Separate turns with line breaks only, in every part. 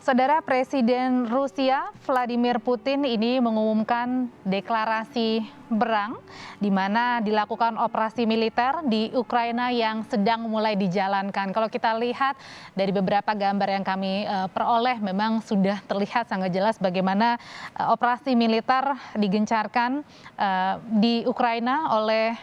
Saudara Presiden Rusia Vladimir Putin ini mengumumkan deklarasi perang di mana dilakukan operasi militer di Ukraina yang sedang mulai dijalankan. Kalau kita lihat dari beberapa gambar yang kami peroleh memang sudah terlihat sangat jelas bagaimana operasi militer digencarkan di Ukraina oleh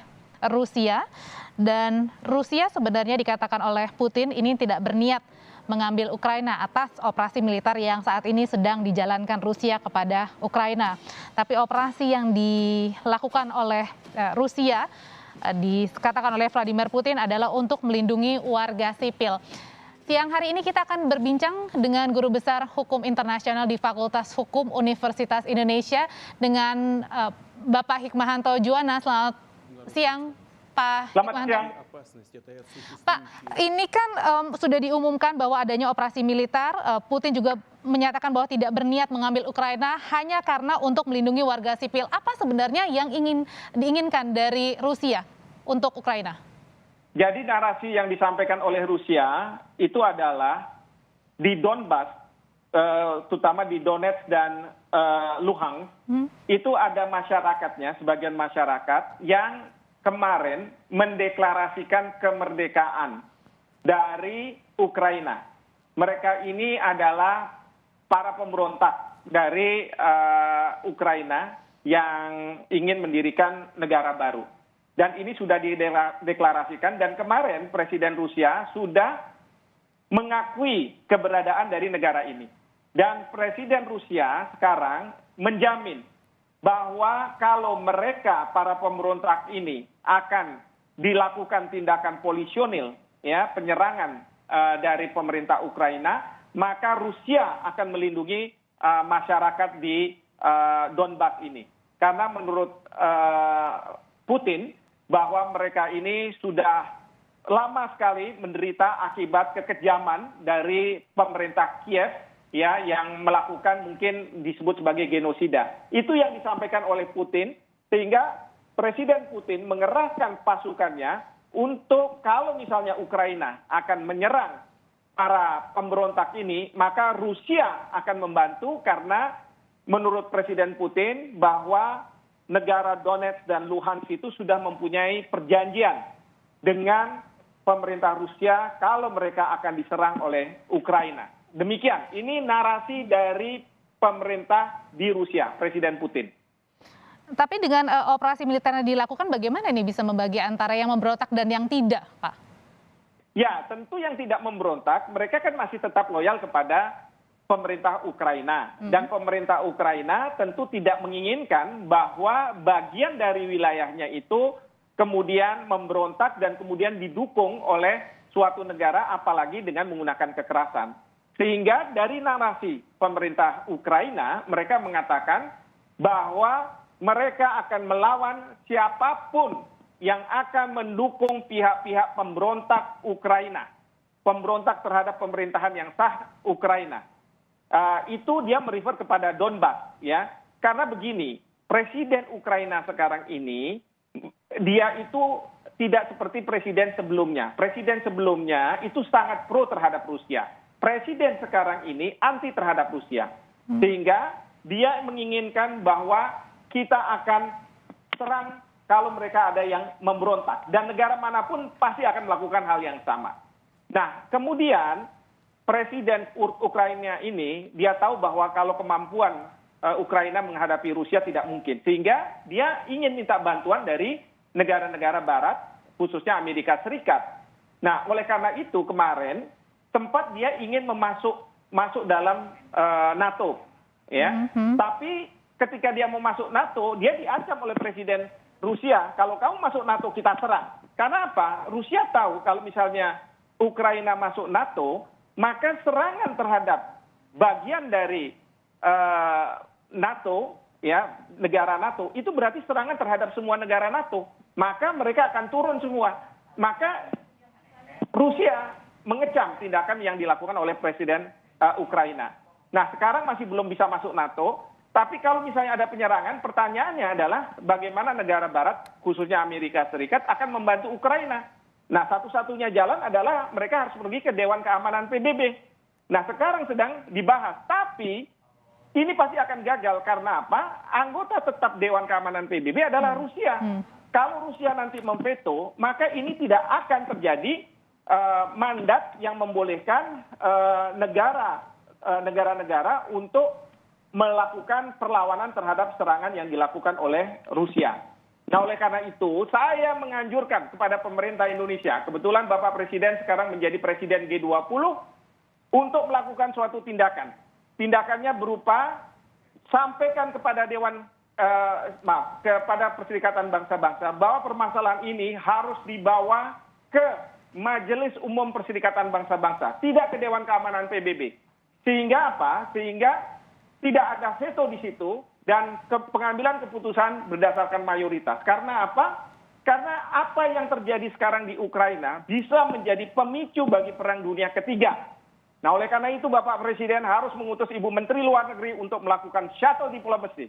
Rusia, dan Rusia sebenarnya dikatakan oleh Putin ini tidak berniat mengambil Ukraina atas operasi militer yang saat ini sedang dijalankan Rusia kepada Ukraina. Tapi operasi yang dilakukan oleh Rusia dikatakan oleh Vladimir Putin adalah untuk melindungi warga sipil. Siang hari ini kita akan berbincang dengan Guru Besar Hukum Internasional di Fakultas Hukum Universitas Indonesia dengan Bapak Hikmahanto Juwana. Selamat siang, Pak Hikmahanto. Pak, ini kan sudah diumumkan bahwa adanya operasi militer. Putin juga menyatakan bahwa tidak berniat mengambil Ukraina hanya karena untuk melindungi warga sipil. Apa sebenarnya yang diinginkan dari Rusia untuk Ukraina?
Jadi narasi yang disampaikan oleh Rusia itu adalah di Donbas, terutama di Donetsk dan Luhansk, itu ada masyarakatnya, sebagian masyarakat yang kemarin mendeklarasikan kemerdekaan dari Ukraina. Mereka ini adalah para pemberontak dari Ukraina yang ingin mendirikan negara baru. Dan ini sudah dideklarasikan, dan kemarin Presiden Rusia sudah mengakui keberadaan dari negara ini. Dan Presiden Rusia sekarang menjamin bahwa kalau mereka, para pemberontak ini, akan dilakukan tindakan polisionil, ya, penyerangan dari pemerintah Ukraina, maka Rusia akan melindungi masyarakat di Donbas ini. Karena menurut Putin, bahwa mereka ini sudah lama sekali menderita akibat kekejaman dari pemerintah Kiev, ya, yang melakukan mungkin disebut sebagai genosida. Itu yang disampaikan oleh Putin, sehingga Presiden Putin mengerahkan pasukannya untuk kalau misalnya Ukraina akan menyerang para pemberontak ini, maka Rusia akan membantu karena menurut Presiden Putin bahwa negara Donetsk dan Luhansk itu sudah mempunyai perjanjian dengan pemerintah Rusia kalau mereka akan diserang oleh Ukraina. Demikian, ini narasi dari pemerintah di Rusia, Presiden Putin.
Tapi dengan operasi militer yang dilakukan, bagaimana ini bisa membagi antara yang memberontak dan yang tidak, Pak?
Ya, tentu yang tidak memberontak, mereka kan masih tetap loyal kepada pemerintah Ukraina. Dan pemerintah Ukraina tentu tidak menginginkan bahwa bagian dari wilayahnya itu kemudian memberontak dan kemudian didukung oleh suatu negara, apalagi dengan menggunakan kekerasan. Sehingga dari narasi pemerintah Ukraina, mereka mengatakan bahwa mereka akan melawan siapapun yang akan mendukung pihak-pihak pemberontak Ukraina. Pemberontak terhadap pemerintahan yang sah Ukraina. Itu dia merefer kepada Donbas, ya. Karena begini, Presiden Ukraina sekarang ini, dia itu tidak seperti presiden sebelumnya. Presiden sebelumnya itu sangat pro terhadap Rusia. Presiden sekarang ini anti terhadap Rusia. Sehingga dia menginginkan bahwa kita akan serang kalau mereka ada yang memberontak. Dan negara manapun pasti akan melakukan hal yang sama. Nah, kemudian Presiden Ukraina ini, dia tahu bahwa kalau kemampuan Ukraina menghadapi Rusia tidak mungkin. Sehingga dia ingin minta bantuan dari negara-negara barat, khususnya Amerika Serikat. Nah, oleh karena itu kemarin, sempat dia ingin masuk dalam NATO, ya. Tapi ketika dia mau masuk NATO, dia diancam oleh Presiden Rusia, kalau kamu masuk NATO kita serang. Karena apa? Rusia tahu kalau misalnya Ukraina masuk NATO, maka serangan terhadap bagian dari NATO, ya, negara NATO, itu berarti serangan terhadap semua negara NATO. Maka mereka akan turun semua. Maka Rusia mengecam tindakan yang dilakukan oleh Presiden Ukraina. Nah, sekarang masih belum bisa masuk NATO, tapi kalau misalnya ada penyerangan, pertanyaannya adalah bagaimana negara barat, khususnya Amerika Serikat, akan membantu Ukraina. Nah, satu-satunya jalan adalah mereka harus pergi ke Dewan Keamanan PBB. Nah, sekarang sedang dibahas. Tapi ini pasti akan gagal karena apa? Anggota tetap Dewan Keamanan PBB adalah Rusia. Kalau Rusia nanti memveto, maka ini tidak akan terjadi mandat yang membolehkan negara-negara untuk melakukan perlawanan terhadap serangan yang dilakukan oleh Rusia. Nah, oleh karena itu, saya menganjurkan kepada pemerintah Indonesia, kebetulan Bapak Presiden sekarang menjadi Presiden G20, untuk melakukan suatu tindakan. Tindakannya berupa sampaikan kepada kepada Perserikatan Bangsa-Bangsa bahwa permasalahan ini harus dibawa ke Majelis Umum Perserikatan Bangsa-Bangsa, tidak ke Dewan Keamanan PBB. Sehingga apa? Sehingga tidak ada veto di situ dan pengambilan keputusan berdasarkan mayoritas. Karena apa? Karena apa yang terjadi sekarang di Ukraina bisa menjadi pemicu bagi perang dunia ketiga. Nah, oleh karena itu Bapak Presiden harus mengutus Ibu Menteri Luar Negeri untuk melakukan shuttle diplomasi.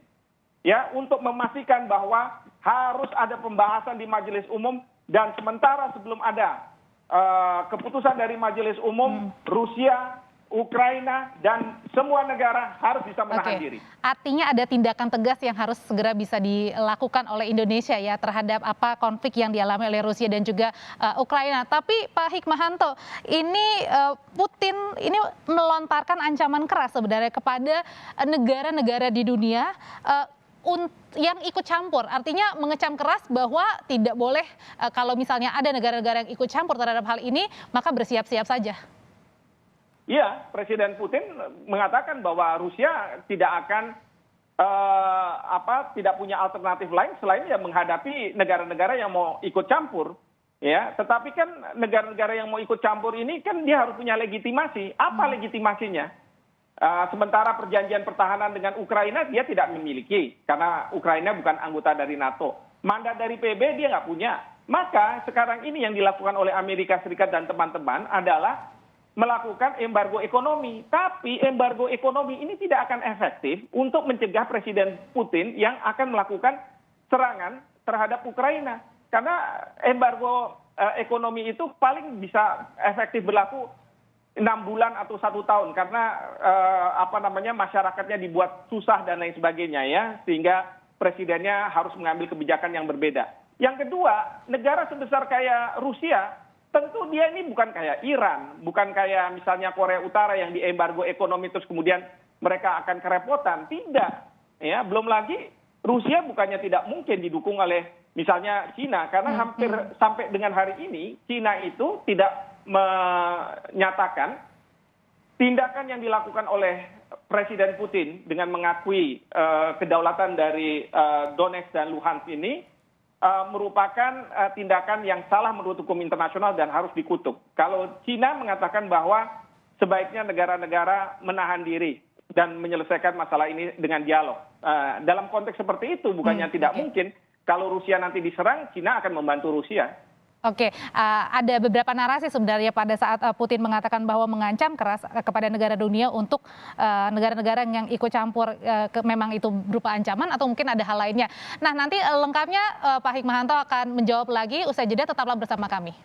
Ya, untuk memastikan bahwa harus ada pembahasan di Majelis Umum dan sementara sebelum ada keputusan dari Majelis Umum, Rusia, Ukraina dan semua negara harus bisa menahan diri.
Artinya ada tindakan tegas yang harus segera bisa dilakukan oleh Indonesia ya terhadap apa konflik yang dialami oleh Rusia dan juga Ukraina. Tapi Pak Hikmahanto, ini Putin ini melontarkan ancaman keras sebenarnya kepada negara-negara di dunia yang ikut campur, artinya mengecam keras bahwa tidak boleh kalau misalnya ada negara-negara yang ikut campur terhadap hal ini, maka bersiap-siap saja.
Iya, Presiden Putin mengatakan bahwa Rusia tidak akan tidak punya alternatif lain selain ya menghadapi negara-negara yang mau ikut campur. Ya, tetapi kan negara-negara yang mau ikut campur ini kan dia harus punya legitimasi. Apa legitimasinya? Sementara perjanjian pertahanan dengan Ukraina dia tidak memiliki karena Ukraina bukan anggota dari NATO. Mandat dari PB dia nggak punya. Maka sekarang ini yang dilakukan oleh Amerika Serikat dan teman-teman adalah melakukan embargo ekonomi. Tapi embargo ekonomi ini tidak akan efektif untuk mencegah Presiden Putin yang akan melakukan serangan terhadap Ukraina. Karena embargo ekonomi itu paling bisa efektif berlaku 6 bulan atau 1 tahun. Karena masyarakatnya dibuat susah dan lain sebagainya ya. Sehingga presidennya harus mengambil kebijakan yang berbeda. Yang kedua, negara sebesar kayak Rusia, tentu dia ini bukan kayak Iran, bukan kayak misalnya Korea Utara yang diembargo ekonomi terus kemudian mereka akan kerepotan. Tidak. Ya, belum lagi Rusia bukannya tidak mungkin didukung oleh misalnya Cina karena hampir sampai dengan hari ini Cina itu tidak menyatakan tindakan yang dilakukan oleh Presiden Putin dengan mengakui kedaulatan dari Donetsk dan Luhansk ini merupakan tindakan yang salah menurut hukum internasional dan harus dikutuk. Kalau Cina mengatakan bahwa sebaiknya negara-negara menahan diri dan menyelesaikan masalah ini dengan dialog. Dalam konteks seperti itu bukannya tidak mungkin kalau Rusia nanti diserang, Cina akan membantu Rusia.
Oke, ada beberapa narasi sebenarnya pada saat Putin mengatakan bahwa mengancam keras kepada negara dunia untuk negara-negara yang ikut campur memang itu berupa ancaman atau mungkin ada hal lainnya. Nah, nanti lengkapnya Pak Hikmahanto akan menjawab lagi usai jeda, tetaplah bersama kami.